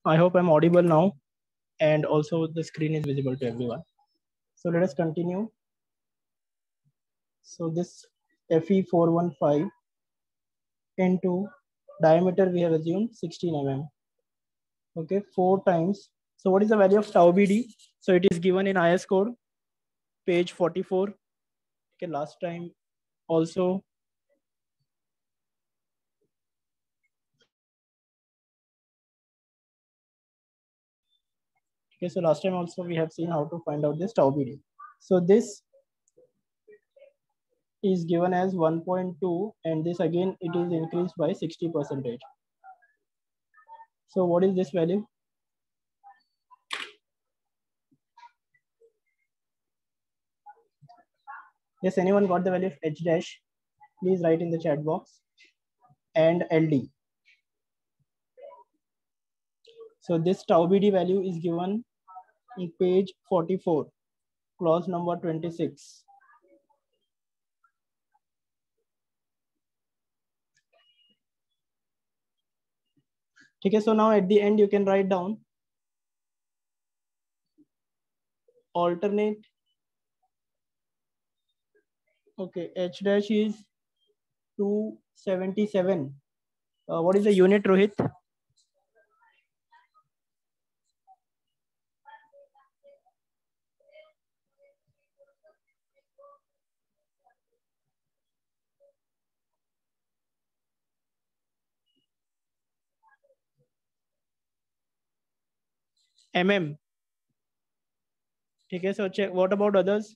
I hope I'm audible now, and also the screen is visible to everyone. So let us continue. So this Fe415 into diameter we have assumed 16 mm. Okay, 4 times. So what is the value of tau BD? So it is given in IS code, page 44. Okay, last time also. Okay, so last time also we have seen how to find out this tau BD. So this is given as 1.2, and this again it is increased by 60%. So what is this value? Yes, anyone got the value of H dash? Please write in the chat box. And LD. So this tau BD value is given in page 44, clause number 26. Okay, so now at the end you can write down alternate. Okay, H dash is 277. What is the unit, Rohit? Mm. Okay, so check. What about others?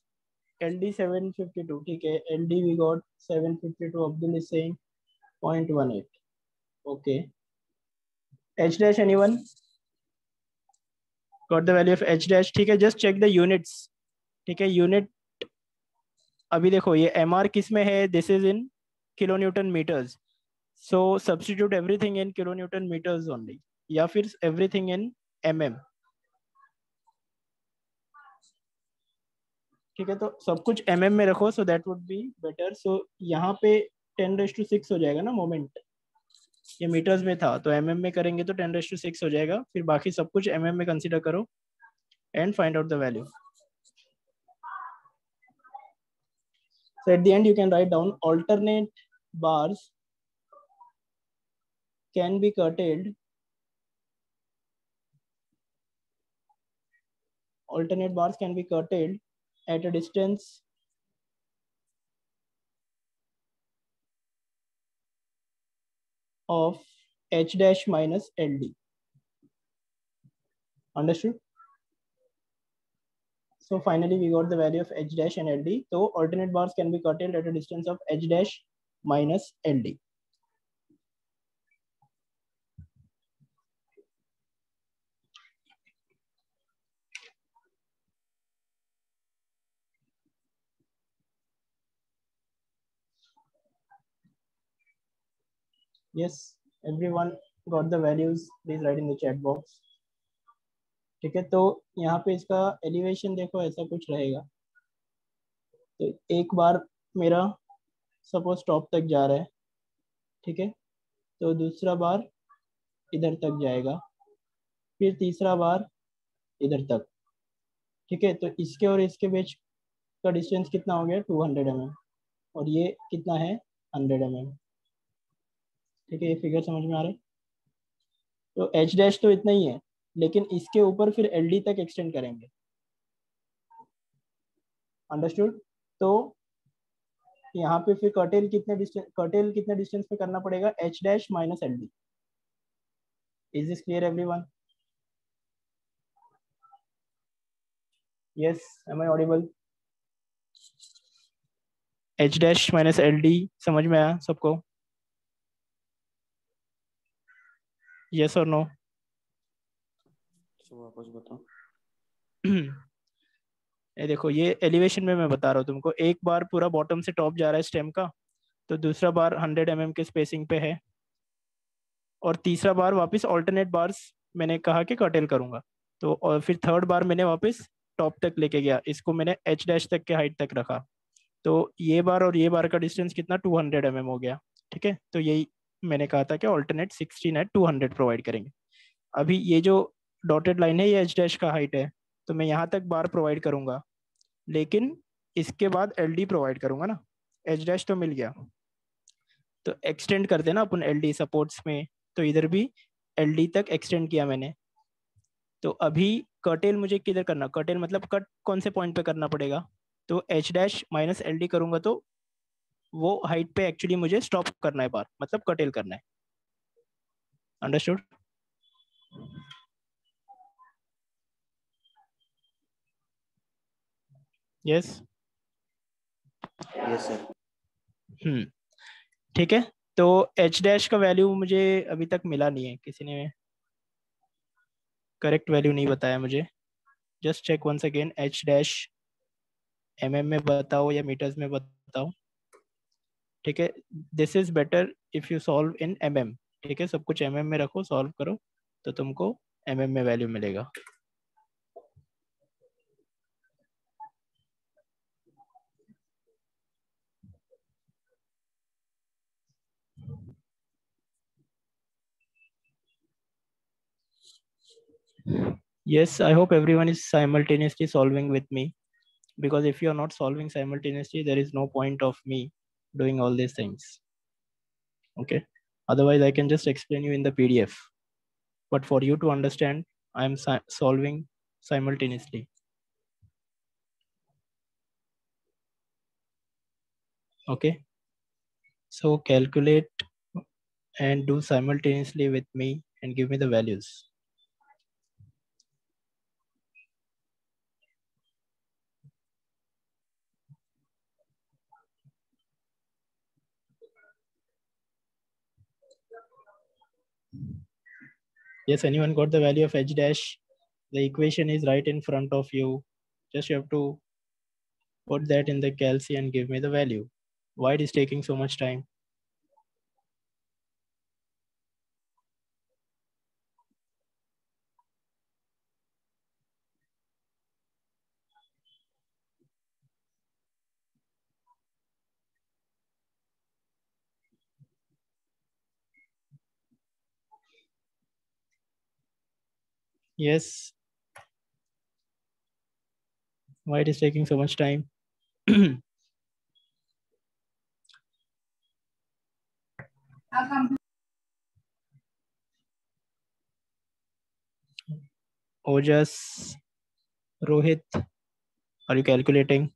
LD 752. Okay, LD we got 752. Abdul is saying 0.18. Okay. H dash, anyone? Got the value of H dash. ठीक है, just check the units. ठीक है, unit अभी देखो ये MR किस में है? This is in kilonewton meters. So substitute everything in kilonewton meters only, या फिर everything in mm. ठीक है, तो सब कुछ mm में रखो, so that would be better. So यहाँ पे 10⁶ हो जाएगा ना मोमेंट, ये मीटर्स में था तो mm में करेंगे तो 10⁶ हो जाएगा, फिर बाकी सब कुछ mm में कंसीडर करो and find out the value. So at the end you can write down alternate bars can be curtailed. Alternate bars can be curtailed at a distance of H dash minus LD. Understood? So finally we got the value of H dash and LD. So alternate bars can be curtailed at a distance of H dash minus LD. Yes, everyone got the values. Please write in the chat box. ठीक है, तो यहाँ पे इसका elevation देखो ऐसा कुछ रहेगा. तो एक बार मेरा सपोज टॉप तक जा रहा है, ठीक है, तो दूसरा बार इधर तक जाएगा, फिर तीसरा बार इधर तक. ठीक है, तो इसके और इसके बीच का डिस्टेंस कितना हो गया? 200 mm, और ये कितना है? 100 mm. ठीक है, ये फिगर समझ में आ रहा है? तो H डैश तो इतना ही है, लेकिन इसके ऊपर फिर LD तक एक्सटेंड करेंगे. अंडरस्टूड? तो यहाँ पे फिर कर्टेल कितने डिस्टेंस पे करना पड़ेगा? H dash minus LD. Is this clear everyone? Yes, am I audible? H dash minus LD समझ में आया सबको? यस और नो? वापस बताओ. ये देखो, ये एलिवेशन में मैं बता रहा हूँ तुमको. एक बार पूरा बॉटम से टॉप जा रहा है स्टेम का, तो दूसरा बार 100 mm के स्पेसिंग पे है, और तीसरा बार वापस ऑल्टरनेट बार्स मैंने कहा कि कर्टेल करूंगा. तो और फिर थर्ड बार मैंने वापस टॉप तक लेके गया, इसको मैंने H डैश तक के हाइट तक रखा. तो ये बार और ये बार का डिस्टेंस कितना? 200 mm हो गया. ठीक है, तो यही मैंने कहा था कि ऑल्टरनेट 16 एट 200 प्रोवाइड करेंगे. अभी ये जो डॉटेड लाइन है ये एच डैश का हाइट है, तो मैं यहाँ तक बार प्रोवाइड करूंगा, लेकिन इसके बाद एल डी प्रोवाइड करूंगा ना। एच डैश तो मिल गया, तो एक्सटेंड करते ना अपन एल डी सपोर्ट्स में, तो इधर भी एल डी तक एक्सटेंड किया मैंने। तो अभी कर्टेल मुझे किधर करना, कर्टेल मतलब कट कौन से पॉइंट पे करना पड़ेगा, तो H dash minus L D करूंगा, तो वो हाइट पे एक्चुअली मुझे स्टॉप करना है बार, मतलब कर्टेल करना है। Understood? Yes. Yes sir. Hmm. ठीक है, तो एच डैश का वैल्यू मुझे अभी तक मिला नहीं है, किसी ने करेक्ट वैल्यू नहीं बताया मुझे। Just check once again, H dash M में बताओ या मीटर्स में बताओ। ठीक है, this is better if you solve in M. ठीक है, सब कुछ एम में रखो, सॉल्व करो, तो तुमको एम में वैल्यू मिलेगा। Yes, I hope everyone is simultaneously solving with me, because if you are not solving simultaneously, there is no point of me doing all these things. Okay. Otherwise, I can just explain you in the PDF. But for you to understand, I am solving simultaneously. Okay. So calculate and do simultaneously with me and give me the values. Yes, anyone got the value of h dash? The equation is right in front of you. Just you have to put that in the calc and give me the value. Why it is taking so much time? Yes. Why it is taking so much time? Ojas, Rohit, are you calculating?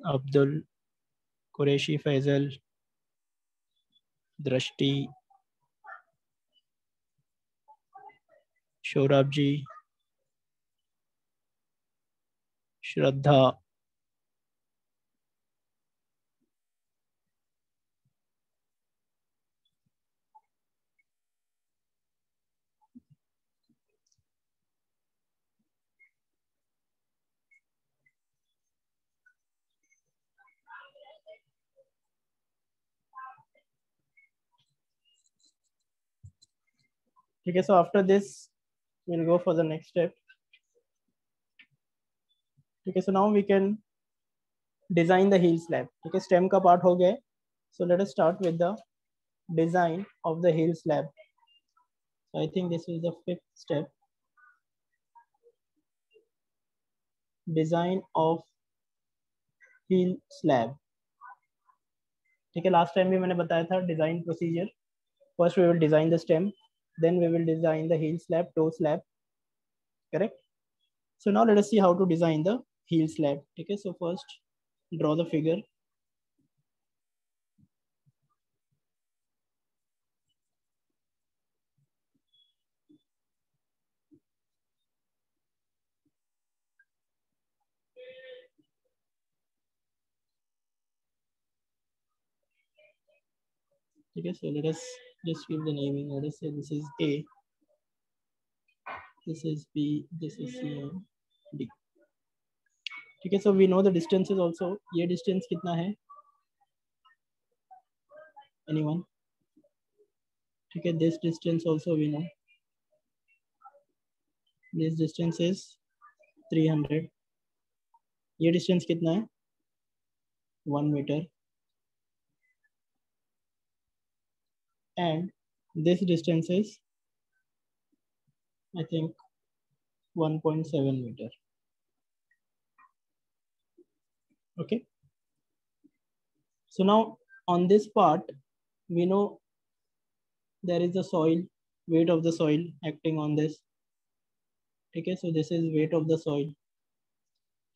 Abdul, Qureshi, Faisal, Drashti, Shorab ji, Shraddha. Okay, so after this, we'll go for the next step. Okay, so now we can design the heel slab. Okay, stem ka part ho gaya. So let us start with the design of the heel slab. So I think this is the fifth step. Design of heel slab. ठीक है, last time भी मैंने बताया था design procedure. First we will design the stem, then we will design the heel slab, toe slab. Correct? So now let us see how to design the heel slab. Okay, so first draw the figure. Okay, so let us just give the naming. Let us say this is A, this is B, this is C and D. Okay, so we know the distances also. ये distance कितना है? Anyone? Okay, this distance also we know. This distance is 300, ये distance कितना है 1 metre, and this distance is I think 1.7 meter. Okay, so now on this part we know there is the soil, weight of the soil acting on this. ठीक है, so this is weight of the soil.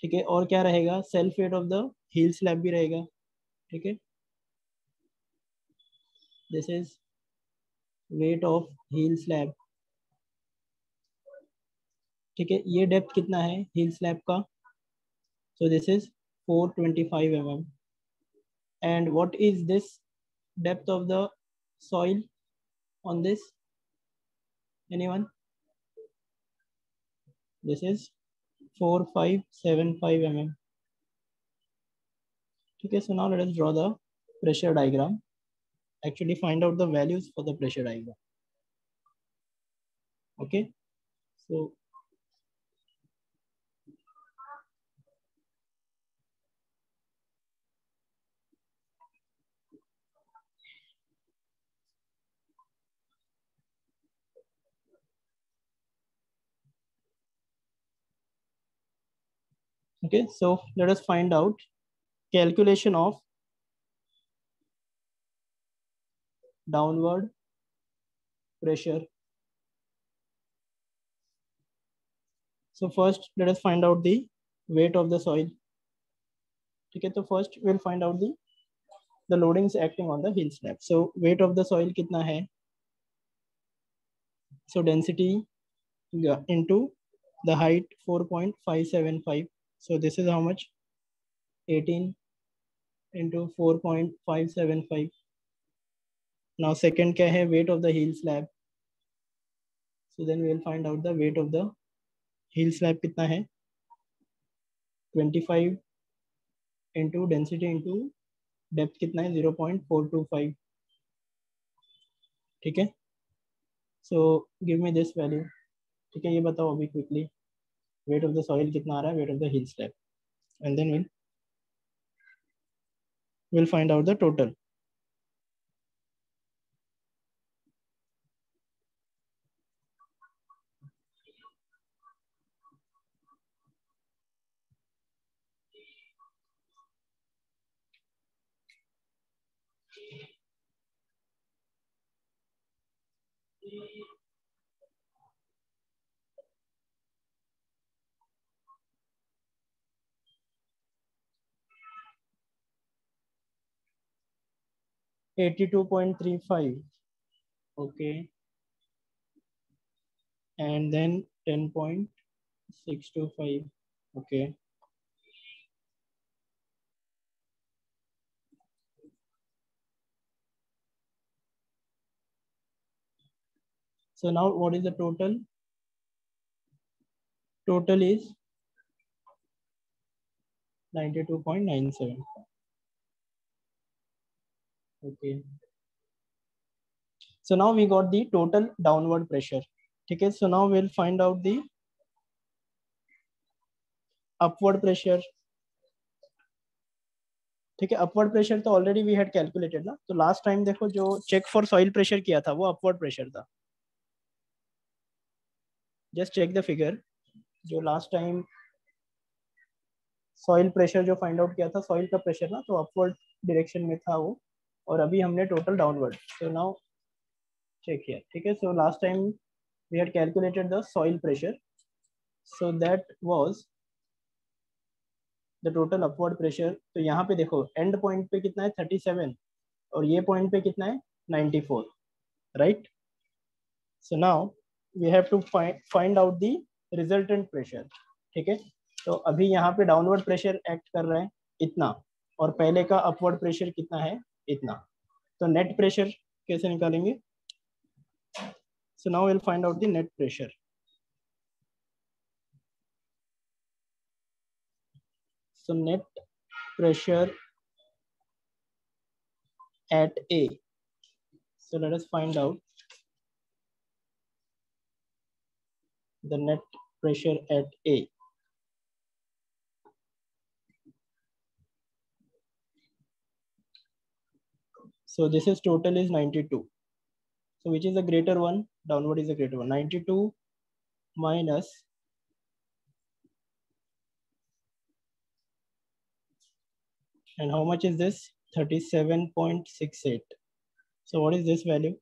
ठीक है, और क्या रहेगा, self weight of the heel slab भी रहेगा. ठीक है, this is weight of heel slab. ठीक है, ये डेप्थ कितना है हील स्लैब का, so this is 425 mm. And what is this depth of the soil on this, anyone? This is 4575 mm. Okay, so now let us draw the pressure diagram, actually find out the values for the pressure diagram. Okay, so okay, so let us find out calculation of downward pressure. So first let us find out the weight of the soil. Okay, so first we'll find out the loadings acting on the hill slab. So weight of the soil कितना है, so density into the height 4.575. So this is how much, 18 into 4.575. Now second क्या है, weight of the heel slab. So then we will find out the weight of the heel slab कितना है, 25 into density into depth कितना है 0.425. ठीक है, so give me this value. ठीक है, ये बताओ अभी quickly weight of the soil कितना आ रहा है, weight of the heel slab, and then we'll find out the total. $82.35. Okay, and then 10.625. Okay, so now what is the total? Total is 92.97. Okay, so now we got the total downward pressure. Okay, so now we'll find out the upward pressure. ठीक है, upward pressure तो already we had calculated ना, तो last time देखो जो check for soil pressure किया था वो अपवर्ड प्रेशर था. जस्ट चेक द फिगर, जो लास्ट टाइम सॉइल प्रेशर जो फाइंड आउट किया था, सॉइल का प्रेशर ना, तो अपवर्ड डायरेक्शन में था वो, और अभी हमने total downward. So now check here. ठीक है, so last time we had calculated the soil pressure, so that was the total upward pressure. तो यहाँ पे देखो एंड पॉइंट पे कितना है 37, और ये पॉइंट पे कितना है 94, right. So now we have to find out the resultant pressure. ठीक है, तो अभी यहाँ पे डाउनवर्ड प्रेशर एक्ट कर रहा है इतना, और पहले का अपवर्ड प्रेशर कितना है इतना. तो नेट प्रेशर कैसे निकालेंगे, so now will find out the net pressure. So net pressure at A. So let us find out the net pressure at A. So this is total is 92. So which is the greater one? Downward is the greater one. 92 minus and how much is this? 37.68. So what is this value?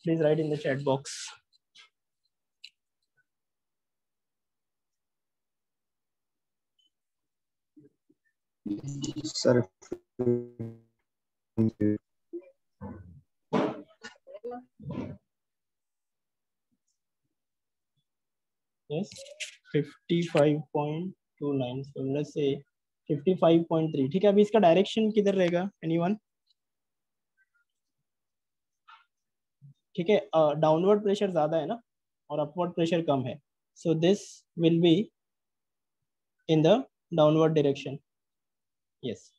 Please write in the chat box. Sir, Yes, 55.29. So let's say 55.3. ठीक है, अभी इसका direction किधर रहेगा? Anyone? ठीक है, downward pressure ज्यादा है ना और अपवर्ड प्रेशर कम है. So this will be in the downward direction. Yes.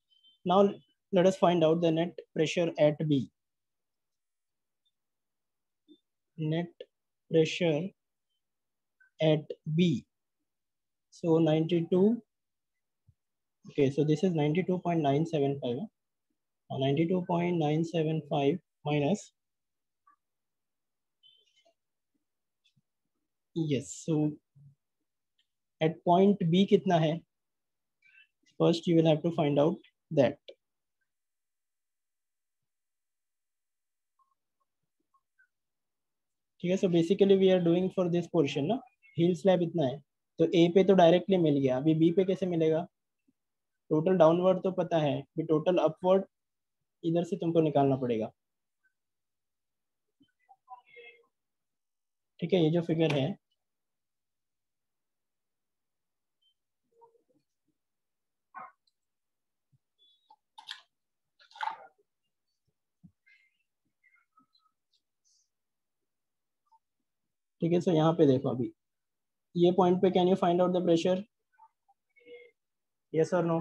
Now let us find out the net pressure at B. Net pressure at B. So 92. Okay, so this is 92.975. 92.975 minus. Yes. So at point B कितना है? First you will have to find out that. ठीक है. So basically we are doing for this portion ना. Heel slab इतना है. तो A पे तो डायरेक्टली मिल गया. अभी B पे कैसे मिलेगा? टोटल डाउनवर्ड तो पता है, भी टोटल अपवर्ड इधर से तुमको निकालना पड़ेगा. ठीक है, ये जो फिगर है ठीक है. सो यहाँ पे देखो, अभी ये पॉइंट पे can you find out the pressure? Yes और नो?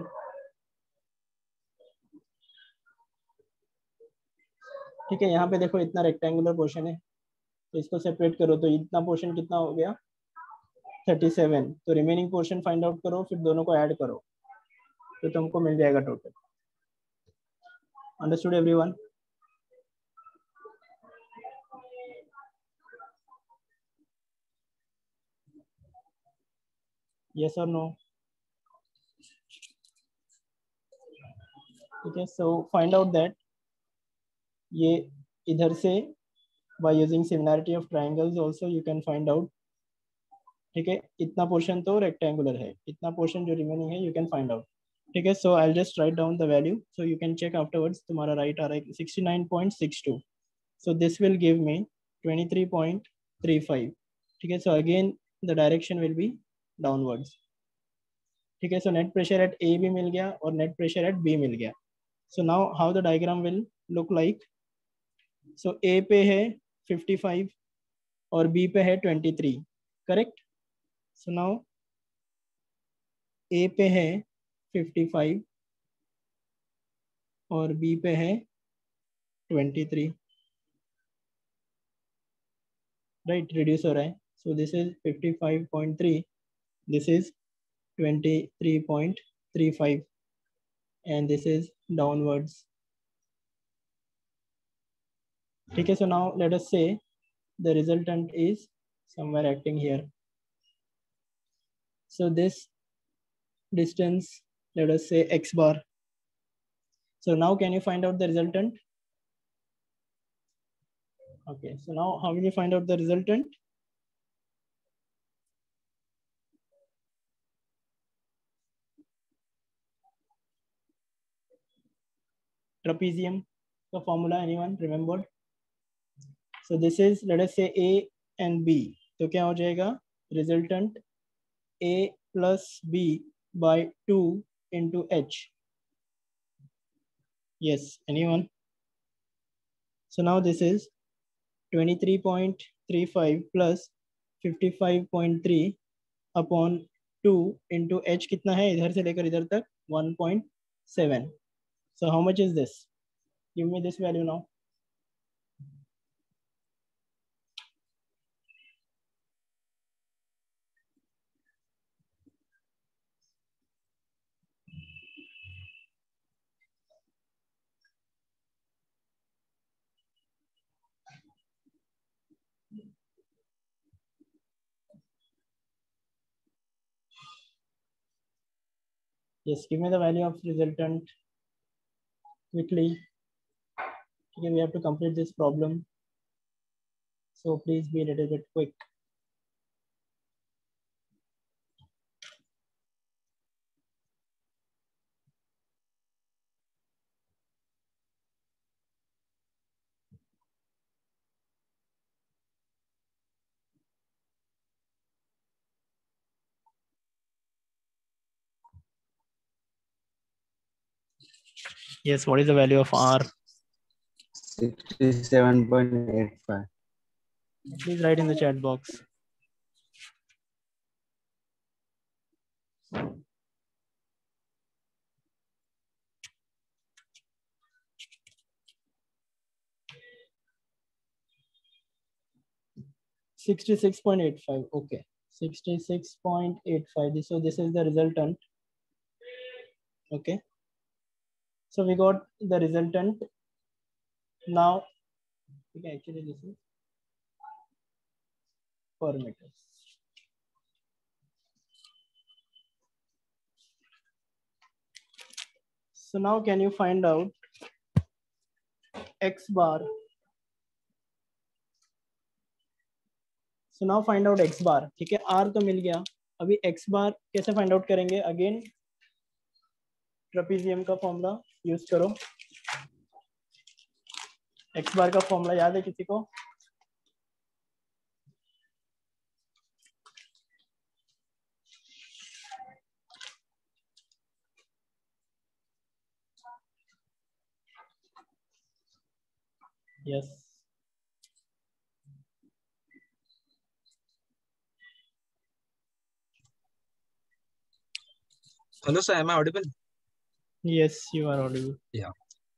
ठीक है, यहाँ पे देखो इतना रेक्टेंगुलर पोर्शन है, तो इसको सेपरेट करो तो इतना पोर्शन कितना हो गया? 37. तो रिमेनिंग पोर्शन फाइंड आउट करो, फिर दोनों को ऐड करो तो तुमको मिल जाएगा टोटल. Understood everyone? यस और नो? ठीक है. सो फाइंड आउट दैट ये इधर से by using similarity of triangles also you can find out. ठीक है, इतना पोर्शन तो रेक्टेंगुलर है, इतना पोर्शन जो रिमेनिंग है यू कैन फाइंड आउट. ठीक है. So I will just write down the value so you can check afterwards. तुम्हारा राइट आ रहा है 69.62. So this will give me 23.35. ठीक है. So again the direction will be downwards. ठीक है. So net pressure at A भी मिल गया और नेट प्रेशर एट बी मिल गया. So now how the diagram will look like. So A पे है 55 और बी पे है 23. करेक्ट. सो नाउ ए पे है 55 और बी पे है 23. राइट, रिड्यूस हो रहा है. So this is 55.3, this is 23.35 and this is downwards. ठीक है. सो नाउ लेट अस से the resultant is somewhere acting here. So this distance, let us say x bar. So now can you find out the resultant? Okay, so now how will you find out the resultant? Trapezium the formula, anyone remembered? So this is, let us say A and B. तो क्या हो जाएगा? Resultant A plus B by 2 into H. Yes, anyone? So now this is 23.35 plus 55.3 upon 2 into H. कितना है इधर से लेकर इधर तक? 1.7. So how much is this? Give me this value now. Yes, give me the value of resultant quickly. Okay, we have to complete this problem. So please be a little bit quick. Yes, what is the value of R? 67.85. Please write in the chat box. $66.85. Okay, 66.85. So this is the resultant. Okay, so we got the resultant. Now, okay, actually this is per meter. So now can you find out x bar? So now find out x bar. ठीक है, r तो मिल गया. अभी x bar कैसे find out करेंगे? Again trapezium का formula use करो. x bar का फॉर्मूला याद है किसी को? Yes. Hello, sir. Am I audible? Yes, you are audible. Yeah.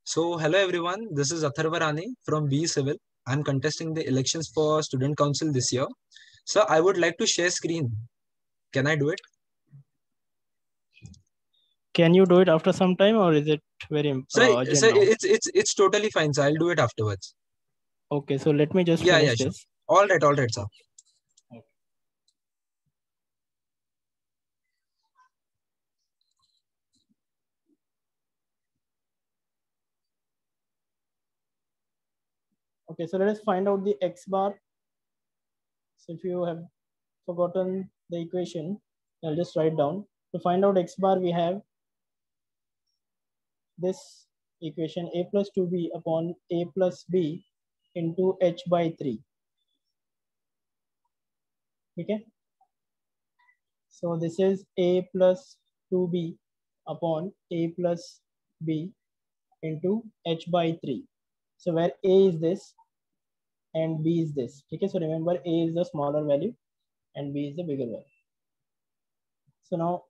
So, hello everyone. This is Atharva Rani from B Civil. I'm contesting the elections for Student Council this year. So, I would like to share screen. Can I do it? Can you do it after some time, or is it very urgent Sir, now? it's totally fine. So, I'll do it afterwards. Okay, so let me just Yeah, finish sure. this. All right, sir. Okay, so let us find out the x bar. So if you have forgotten the equation, I'll just write down. To find out x bar, we have this equation, a plus 2b upon a plus b into h by 3. Okay. So this is a plus 2b upon a plus b into h by 3. So where a is this and b is this. Okay, so remember a is the smaller value and b is the bigger value. So now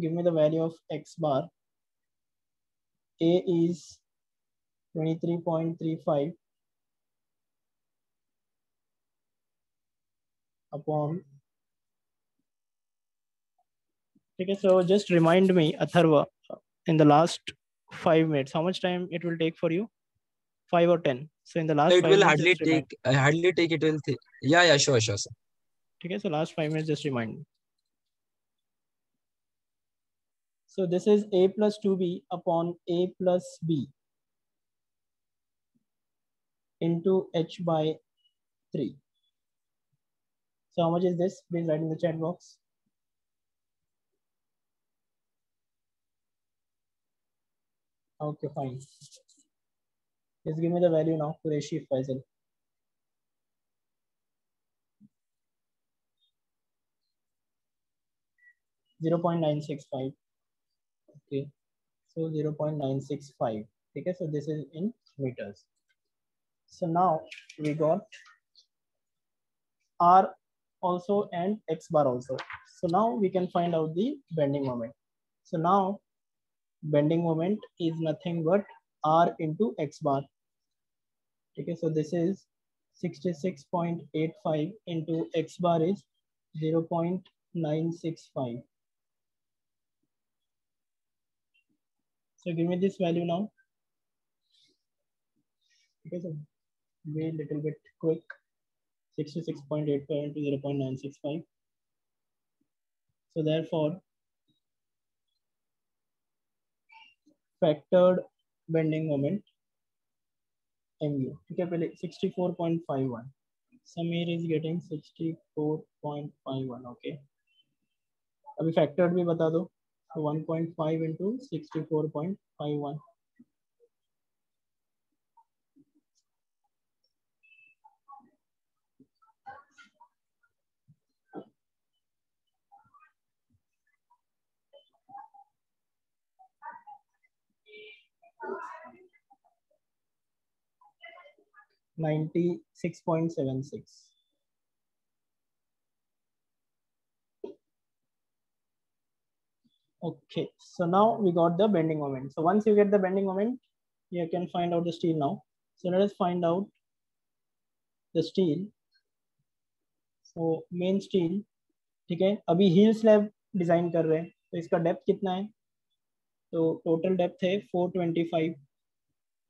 give me the value of x bar. A is 23.35 upon. Okay, so just remind me, Atharva, in the last 5 minutes, how much time it will take for you? 5 or 10? So in the last It 5 will minutes, hardly just remind. take. It will. Yeah, sure, sir. Okay, so last 5 minutes, just remind me. So this is a plus 2b upon a plus b into h by 3. So how much is this? Please write in the chat box. Okay, fine. Just give me the value now, Qureshi Faisal. 0.965. Okay, so 0.965. Okay, so this is in meters. So now we got R also and X bar also. So now we can find out the bending moment. So now bending moment is nothing but R into X bar. Okay, so this is 66.85 into X bar is 0.965. So give me this value now. Okay, so be a little bit quick. 66.85 into 0.965. So therefore, factored bending moment MU, ठीक है, पहले 64.51, Sameer is getting 64.51, okay. अभी factored भी बता दो, तो 1.5 into 64.51, $96.76. Okay, so now we got the bending moment. So once you get the bending moment, you can find out the steel now. So let us find out the steel. So main steel, ठीक है, अभी heal slab design कर रहे हैं, तो इसका depth कितना है, तो टोटल डेप्थ है 425,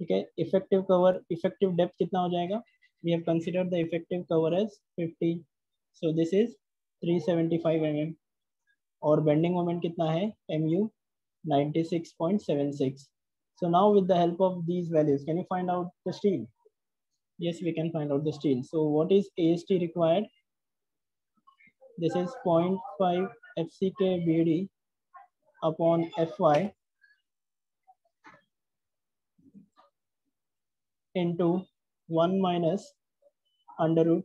ठीक है। इफेक्टिव कवर, इफेक्टिव डेप्थ कितना हो जाएगा, we have considered the effective cover as 50, so this is 375 mm, और बेंडिंग मोमेंट कितना है MU 96.76. So now with the help of these values, can you find out the steel? Yes, we can find out the steel. So what is AST required? This is 0.5 FCK BD upon FY into 1 minus under root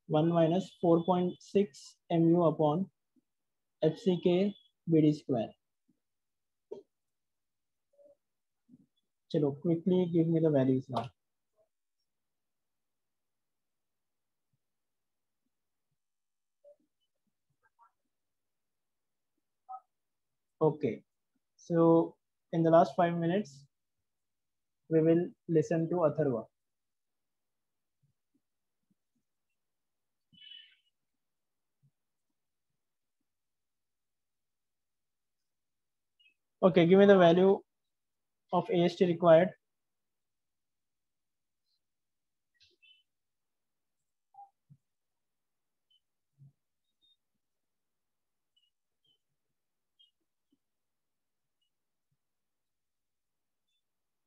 1 minus 4.6 MU upon FCK BD square. Chalo, quickly give me the values now. Okay, so in the last 5 minutes, we will listen to Atharva. Okay, give me the value of AST required.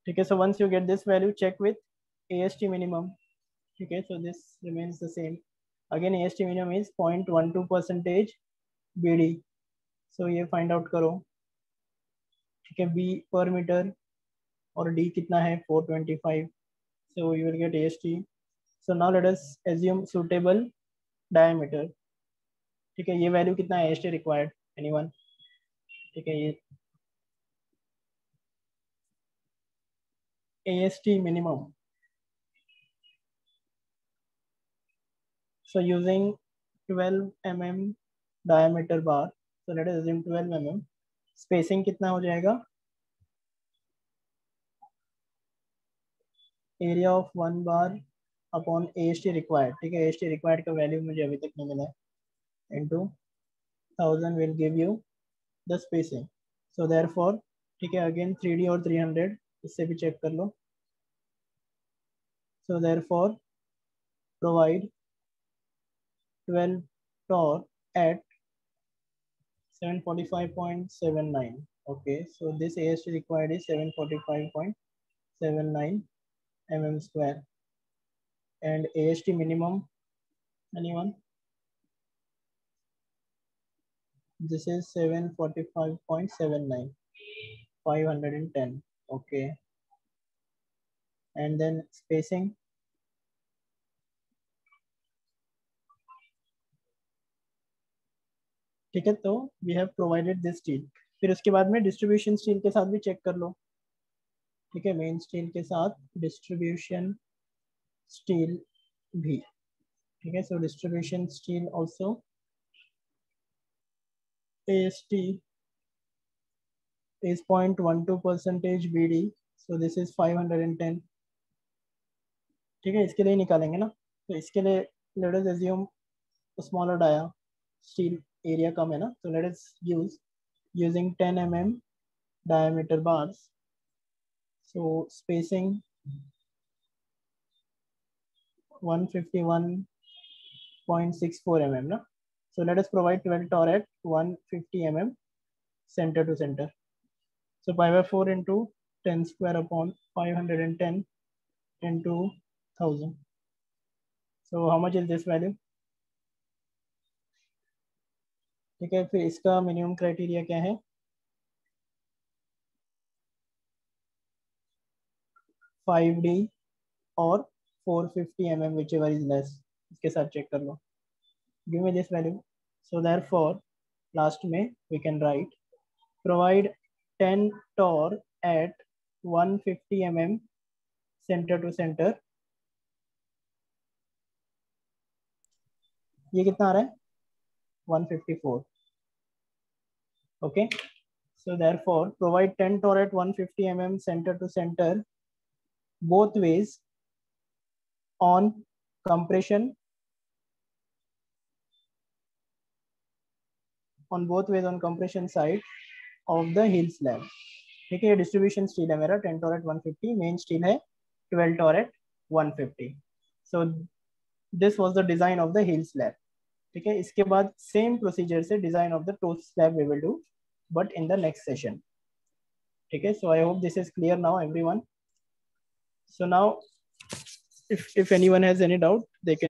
Okay, so once you get this value, check with AST minimum. Okay, so this remains the same. Again, AST minimum is 0.12% BD. So ये find out करो. ठीक है, B per meter और D कितना है 425. So you will get AST. So now let us assume suitable diameter. ठीक है, ये value कितना है AST required? Anyone? ठीक है, ये AST minimum. So using 12 mm diameter bar, so let us assume 12 mm. Spacing कितना हो जाएगा? Area of one bar upon AST required. ठीक है, AST required का value मुझे अभी तक नहीं मिला है. Into 1000 will give you the spacing. So therefore, ठीक है, again 3D और 300 इससे भी check कर लो. So therefore, provide 12 torque at 745.79. Okay, so this AST required is 745.79 mm square, and AST minimum, anyone? This is 745.79, 510. Okay, and then spacing, ठीक है, तो we have provided this steel. फिर उसके बाद में डिस्ट्रीब्यूशन स्टील के साथ भी चेक कर लो. ठीक है, मेन स्टील के साथ डिस्ट्रीब्यूशन स्टील भी. ठीक है, so distribution steel also AST is 0.12% BD, so this is 510. ठीक है, इसके लिए निकालेंगे ना, तो इसके लिए let us assume smaller dia, steel area कम है ना, so let us use using 10 mm diameter bars. So spacing 151.64 mm ना, so let us provide 12 torque at 150 mm center to center. So pi by 4 into 10 square upon 510 into 1000. So how much is this value? ठीक है, फिर इसका minimum criteria क्या है? 5D और 450 mm, whichever is less. इसके साथ चेक कर लो. Give me this value. So therefore last में we can write provide 10 torr at 150 mm center to center. ये कितना आ रहा है? 154. Okay. So therefore provide 10 torr at 150 mm center to center both ways on compression side of the heel slab. ठीक है, ये distribution steel है मेरा. 10 torr at 150, main steel है 12 torr at 150. So this was the design of the heel slab. ठीक है, इसके बाद सेम प्रोसीजर से design of the toe slab we will do, but in the next session. ठीक है, so I hope this is clear now everyone. So now if anyone has any doubt, they can